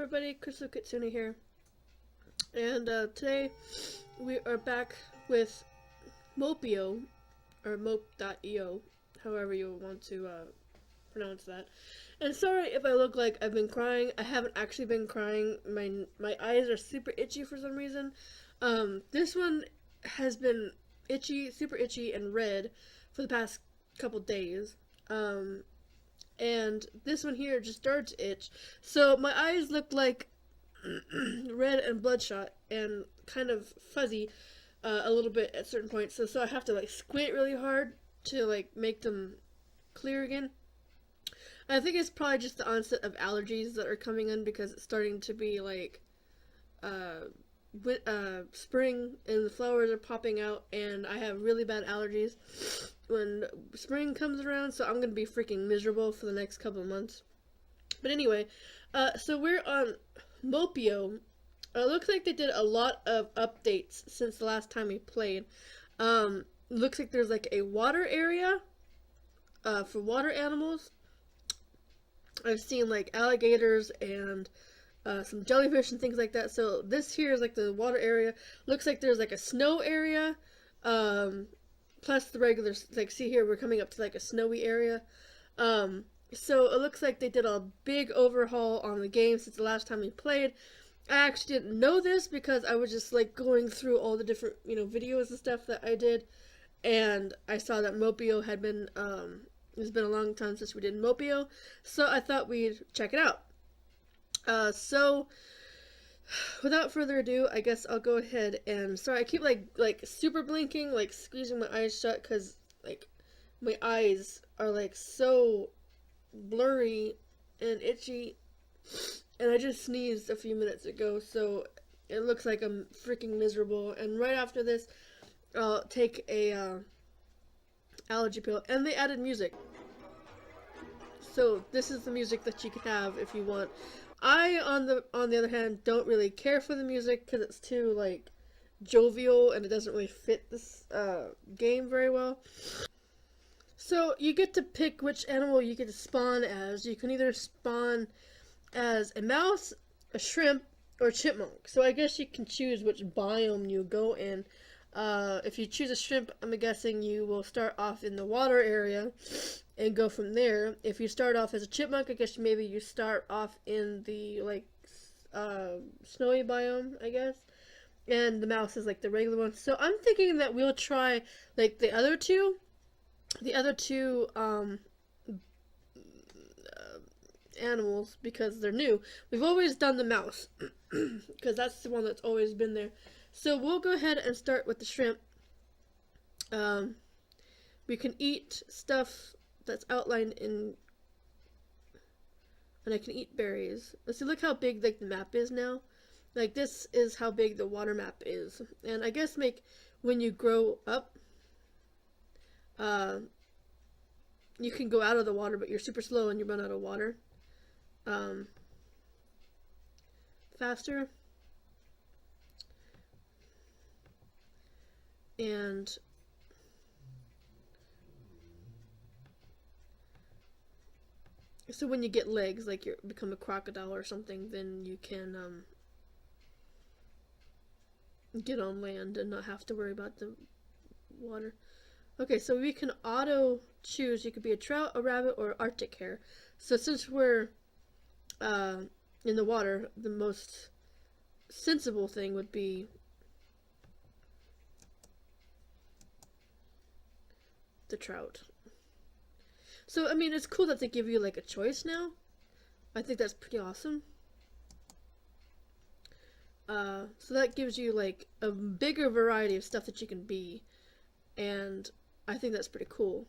everybody, Crystal Kitsune here, and today we are back with Mopio, or mope.io, however you want to pronounce that. And sorry if I look like I've been crying. I haven't actually been crying. My eyes are super itchy for some reason. This one has been itchy, super itchy, and red for the past couple days. And this one here just started to itch. So my eyes look like red and bloodshot and kind of fuzzy a little bit at certain points. So I have to like squint really hard to like make them clear again. I think it's probably just the onset of allergies that are coming in because it's starting to be like spring and the flowers are popping out, and I have really bad allergies when spring comes around, so I'm gonna be freaking miserable for the next couple of months. But anyway, so we're on Mopio. Looks like they did a lot of updates since the last time we played. Looks like there's like a water area for water animals. I've seen like alligators and some jellyfish and things like that. So this here is like the water area. Looks like there's like a snow area. Plus the regular, like see here, we're coming up to like a snowy area. So it looks like they did a big overhaul on the game since the last time we played. I actually didn't know this because I was just like going through all the different, videos and stuff that I did. And I saw that Mopio had been, it's been a long time since we did Mopio. So I thought we'd check it out. So without further ado, I guess I'll go ahead and sorry, I keep like super blinking, like squeezing my eyes shut because like my eyes are like so blurry and itchy, and I just sneezed a few minutes ago, so it looks like I'm freaking miserable. And right after this, I'll take a allergy pill, and they added music. So this is the music that you can have if you want. I, on the other hand, don't really care for the music because it's too like jovial and it doesn't really fit this game very well. So you get to pick which animal you get to spawn as. You can either spawn as a mouse, a shrimp, or a chipmunk. So I guess you can choose which biome you go in. If you choose a shrimp, I'm guessing you will start off in the water area and go from there. If you start off as a chipmunk, I guess maybe you start off in the like snowy biome, I guess. And the mouse is like the regular one. So I'm thinking that we'll try like the other two animals because they're new. We've always done the mouse because that's the one that's always been there. So we'll go ahead and start with the shrimp. We can eat stuff that's outlined in, and I can eat berries. Let's see, look how big like the map is now. Like this is how big the water map is. And I guess when you grow up, you can go out of the water, but you're super slow and you run out of water faster. And so when you get legs, like you become a crocodile or something, then you can get on land and not have to worry about the water. Okay, so we can auto choose. You could be a trout, a rabbit, or Arctic hare. So since we're in the water, the most sensible thing would be the trout. So I mean, it's cool that they give you like a choice now. I think that's pretty awesome. So that gives you like a bigger variety of stuff that you can be, and I think that's pretty cool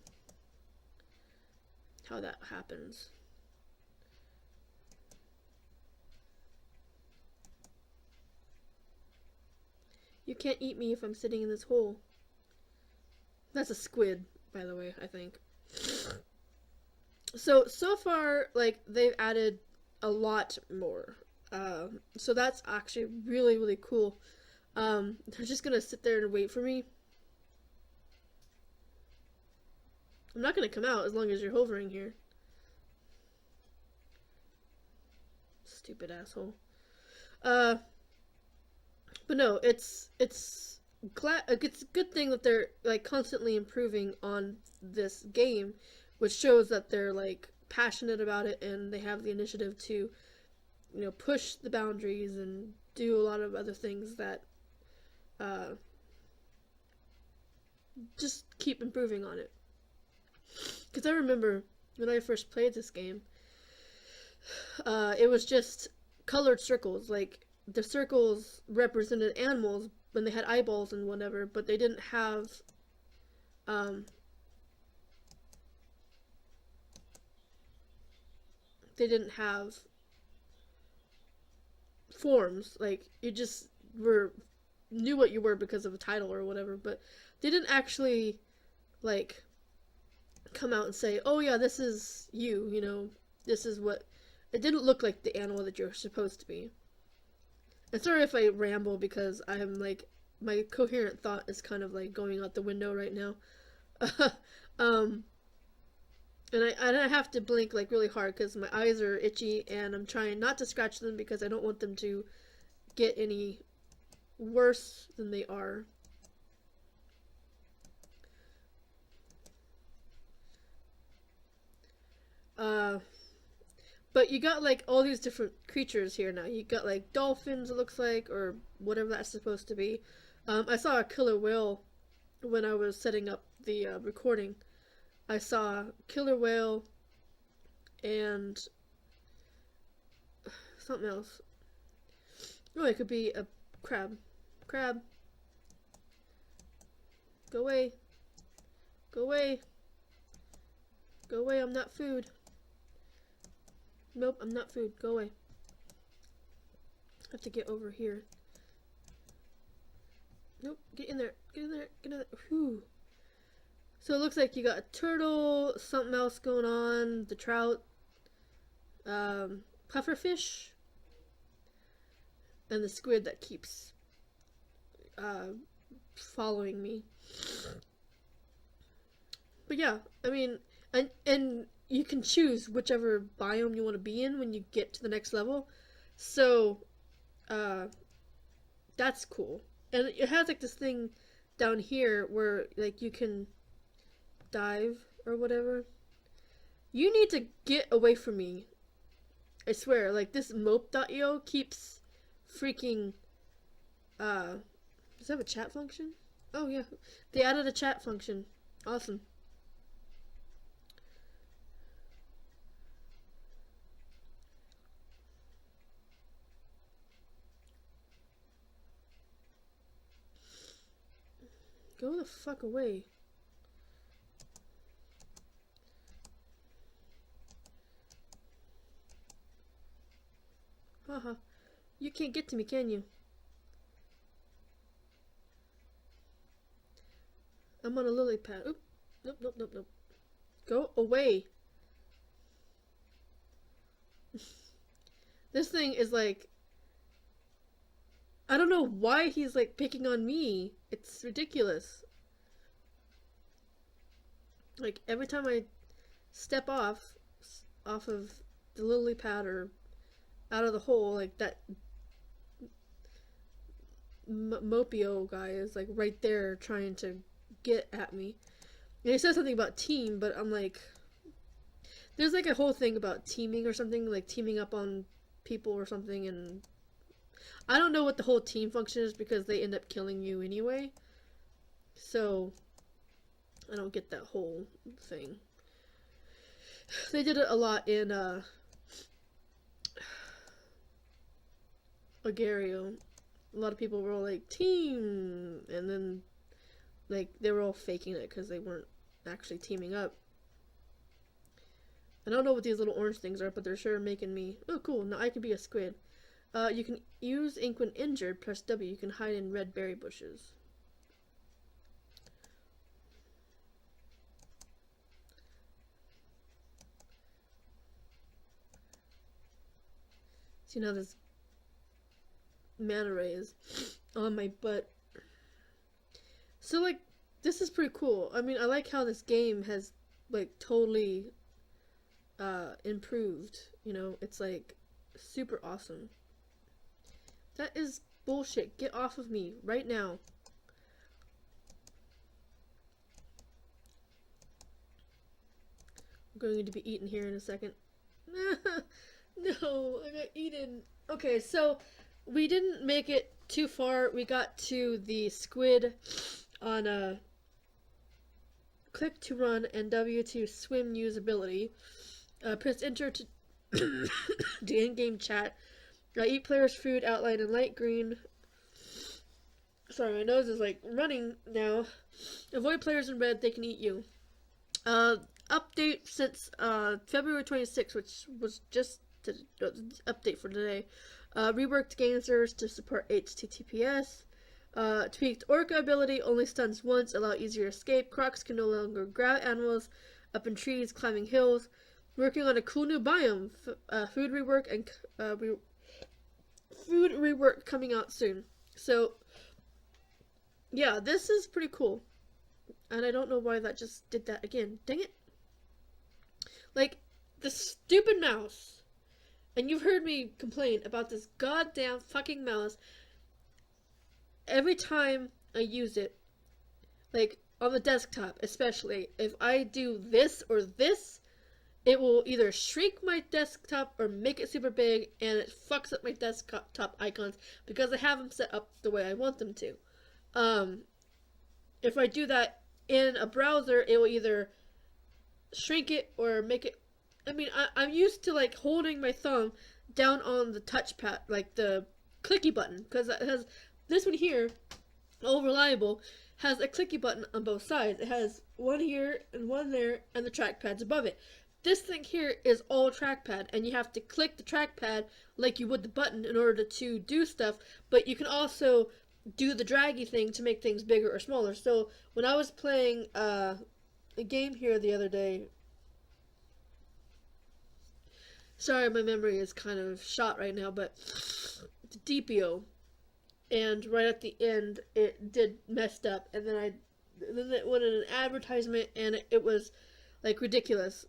how that happens. You can't eat me if I'm sitting in this hole. That's a squid, by the way, I think. So far, like, they've added a lot more. So that's actually really, really cool. They're just gonna sit there and wait for me. I'm not gonna come out as long as you're hovering here. Stupid asshole. Uh, but no, it's a good thing that they're like constantly improving on this game, which shows that they're like passionate about it and they have the initiative to, push the boundaries and do a lot of other things that uh, just keep improving on it. Because I remember when I first played this game, it was just colored circles. Like the circles represented animals when they had eyeballs and whatever, but um, they didn't have forms. Like you just were knew what you were because of a title or whatever, but they didn't actually like come out and say, "Oh yeah, this is you." This is what. It didn't look like the animal that you're supposed to be. And sorry if I ramble because I'm like my coherent thought is kind of like going out the window right now. um, and I have to blink like really hard because my eyes are itchy and I'm trying not to scratch them because I don't want them to get any worse than they are. Uh, but you got like all these different creatures here now. You got like dolphins, it looks like, or whatever that's supposed to be. I saw a killer whale when I was setting up the recording. I saw killer whale and something else. Oh, it could be a crab. Crab. Go away. Go away. Go away, I'm not food. Nope, I'm not food. Go away. I have to get over here. Nope, get in there. Get in there. Get in there. Whew. So it looks like you got a turtle, something else going on, the trout, pufferfish, and the squid that keeps following me. But yeah, I mean, and you can choose whichever biome you want to be in when you get to the next level. So, uh, that's cool. And it has like this thing down here where like you can dive or whatever. You need to get away from me. I swear, like this mope.io keeps freaking does that have a chat function? Oh yeah. They added a chat function. Awesome. Go the fuck away. Haha. You can't get to me, can you? I'm on a lily pad. Oop. Nope, nope, nope, nope. Go away. This thing is like... I don't know why he's like picking on me. It's ridiculous. Like every time I step off of the lily pad or out of the hole, like that Mopio guy is like right there trying to get at me. And he says something about team, but I'm like, there's like a whole thing about teaming or something, like teaming up on people or something, and I don't know what the whole team function is because they end up killing you anyway. So I don't get that whole thing. They did it a lot in Agario. A lot of people were all like team, and then like they were all faking it because they weren't actually teaming up. I don't know what these little orange things are, but they're sure making me... Oh, cool. Now I can be a squid. You can use ink when injured. Press W. You can hide in red berry bushes. See, now this manta ray is on my butt. So, like, this is pretty cool. I mean, I like how this game has, like, totally improved. You know, it's like super awesome. That is bullshit. Get off of me right now. I'm going to be eaten here in a second. No, I got eaten. Okay, so we didn't make it too far. We got to the squid on click to run and W to swim usability. Press enter to the in-game chat. Eat player's food outlined in light green. Sorry, my nose is like running now. Avoid players in red, they can eat you. Update since February 26th, which was just the update for today. Reworked game servers to support HTTPS. Tweaked Orca ability, only stuns once, allow easier escape. Crocs can no longer grab animals up in trees, climbing hills. Working on a cool new biome. Food rework and food rework coming out soon. So, yeah, this is pretty cool. And I don't know why that just did that again. Dang it. Like, the stupid mouse. And you've heard me complain about this goddamn fucking mouse every time I use it. Like, on the desktop, especially. If I do this or this, it will either shrink my desktop or make it super big, and it fucks up my desktop icons because I have them set up the way I want them to. If I do that in a browser, it will either shrink it or make it. I mean, I'm used to like holding my thumb down on the touchpad, like the clicky button, because it has this one here, all reliable, has a clicky button on both sides. It has one here and one there, and the trackpad's above it. This thing here is all trackpad, and you have to click the trackpad like you would the button in order to do stuff, but you can also do the draggy thing to make things bigger or smaller. So when I was playing a game here the other day, sorry, my memory is kind of shot right now, but the DPO, and right at the end it did messed up, and then it went in an advertisement, and it was like ridiculous.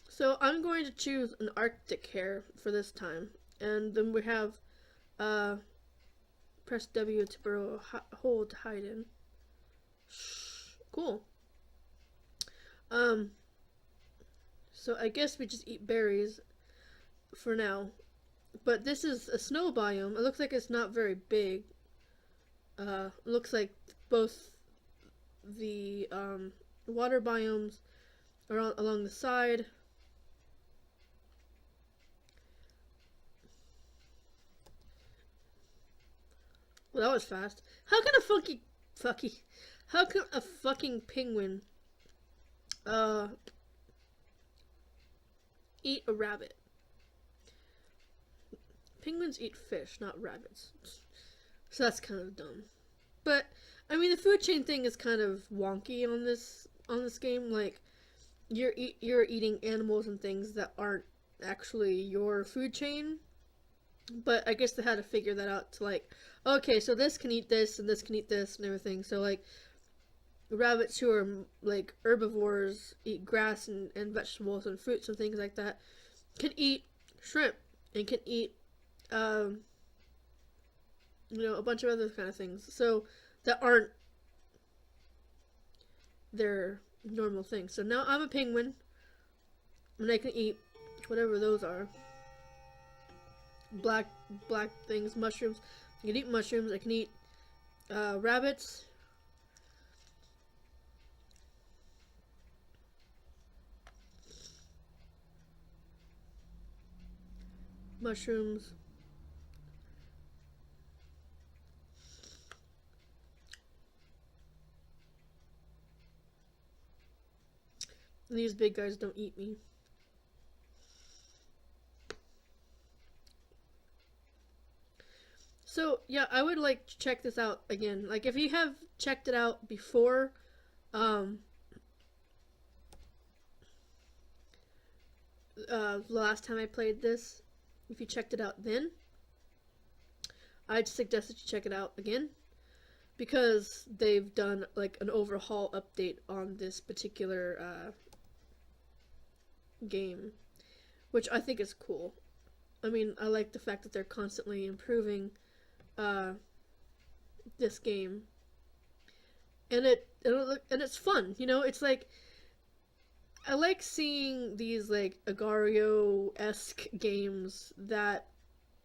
So I'm going to choose an Arctic hare for this time, and then we have press W to burrow, hold to hide in. Cool. So I guess we just eat berries for now. But this is a snow biome. It looks like it's not very big. Looks like both the water biomes are along the side. Well, that was fast. How can how can a fucking penguin eat a rabbit? Penguins eat fish, not rabbits. So that's kind of dumb. But I mean, the food chain thing is kind of wonky on this game. Like, you're eating animals and things that aren't actually your food chain. But I guess they had to figure that out to like, okay, so this can eat this and this can eat this and everything. So like, rabbits who are like herbivores, eat grass and vegetables and fruits and things like that, can eat shrimp and can eat a bunch of other kind of things. So that aren't their normal things. So now I'm a penguin and I can eat whatever those are. Black things, mushrooms. I can eat mushrooms. I can eat rabbits. Mushrooms. And these big guys don't eat me. So, yeah, I would like to check this out again. Like, if you have checked it out before, the last time I played this, if you checked it out then, I'd suggest that you check it out again, because they've done, like, an overhaul update on this particular, game, which I think is cool. I mean, I like the fact that they're constantly improving uh, this game, and it's fun. You know, it's like I like seeing these like Agario-esque games that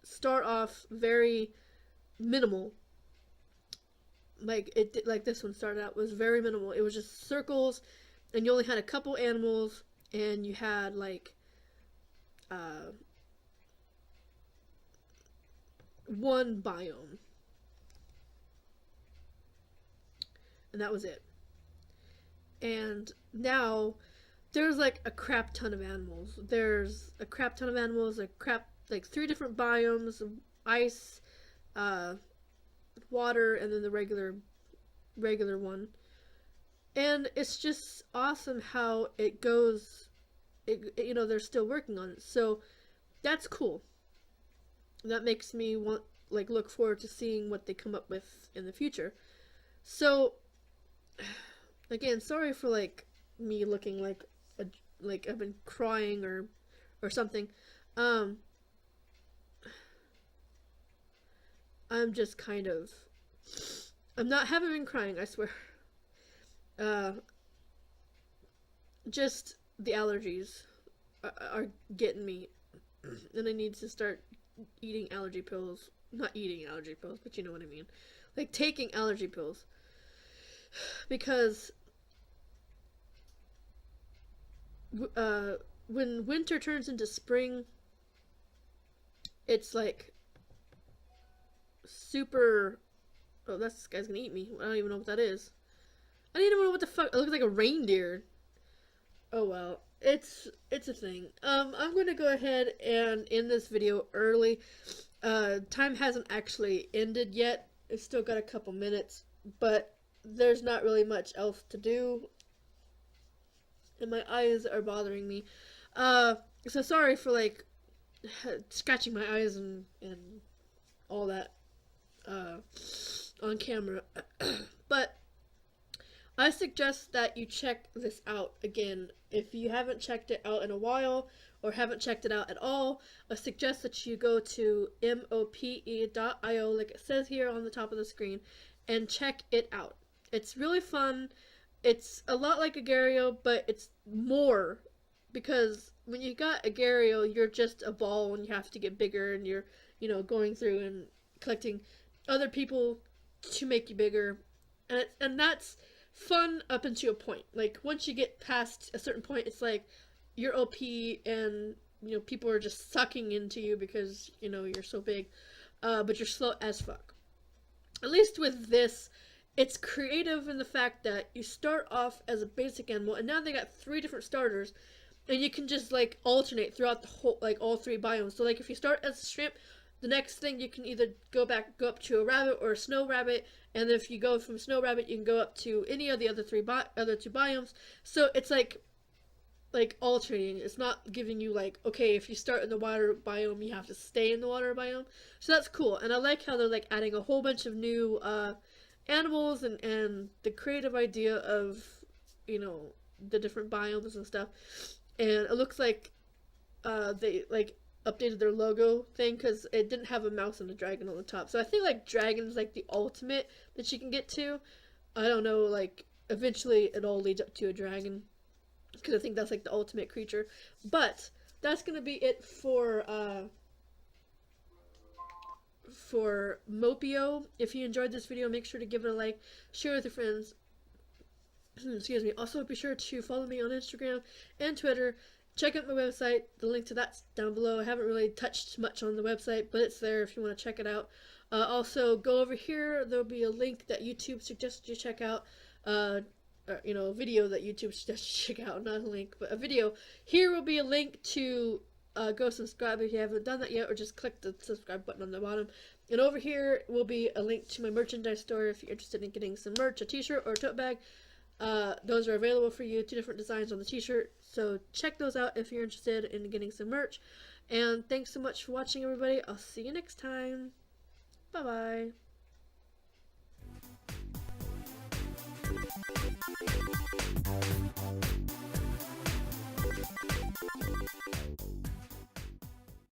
start off very minimal. Like this one started out was very minimal. It was just circles, and you only had a couple animals, and you had like uh, one biome, and that was it. And now there's like a crap ton of animals. There's a crap ton of animals, like three different biomes: ice, uh, water, and then the regular one. And it's just awesome how it goes. You know, they're still working on it, so that's cool. That makes me want like look forward to seeing what they come up with in the future. So again, sorry for like me looking like I've been crying or something. Um, I'm just kind of haven't been crying, I swear. Uh, just the allergies are getting me, and I need to start eating allergy pills. Not eating allergy pills, but you know what I mean. Like taking allergy pills because uh, when winter turns into spring, it's like super. Oh, this guy's gonna eat me. I don't even know what that is. I don't even know what the fuck. It looks like a reindeer. Oh well, it's a thing. I'm gonna go ahead and end this video early. Time hasn't actually ended yet. It's still got a couple minutes, but there's not really much else to do, and my eyes are bothering me. So sorry for like scratching my eyes and all that on camera, but I suggest that you check this out again. If you haven't checked it out in a while or haven't checked it out at all, I suggest that you go to mope.io, like it says here on the top of the screen, and check it out. It's really fun. It's a lot like Agario, but it's more because when you got Agario, you're just a ball and you have to get bigger, and you're, you know, going through and collecting other people to make you bigger, and that's fun up until a point. Like once you get past a certain point, it's like you're OP, and you know people are just sucking into you because you know you're so big, but you're slow as fuck. At least with this, it's creative in the fact that you start off as a basic animal, and now they got three different starters, and you can just like alternate throughout the whole, like all three biomes. So like if you start as a shrimp, the next thing you can either go up to a rabbit or a snow rabbit, and if you go from snow rabbit, you can go up to any of the other other two biomes. So it's like alternating. It's not giving you like, okay, if you start in the water biome, you have to stay in the water biome. So that's cool, and I like how they're like adding a whole bunch of new animals and the creative idea of, you know, the different biomes and stuff. And it looks like they like updated their logo thing because it didn't have a mouse and a dragon on the top. So I think like dragon's like the ultimate that you can get to. I don't know, like eventually it all leads up to a dragon because I think that's like the ultimate creature. But that's gonna be it for Mopio. If you enjoyed this video, make sure to give it a like, share with your friends. Excuse me. Also, be sure to follow me on Instagram and Twitter. Check out my website. The link to that's down below. I haven't really touched much on the website, but it's there if you want to check it out. Also, go over here. There'll be a link that YouTube suggests you check out. You know, a video that YouTube suggests you check out. Not a link, but a video. Here will be a link to go subscribe if you haven't done that yet, or just click the subscribe button on the bottom. And over here will be a link to my merchandise store if you're interested in getting some merch, a t-shirt or a tote bag. Those are available for you, 2 different designs on the t-shirt, so check those out if you're interested in getting some merch. And thanks so much for watching, everybody. I'll see you next time. Bye bye.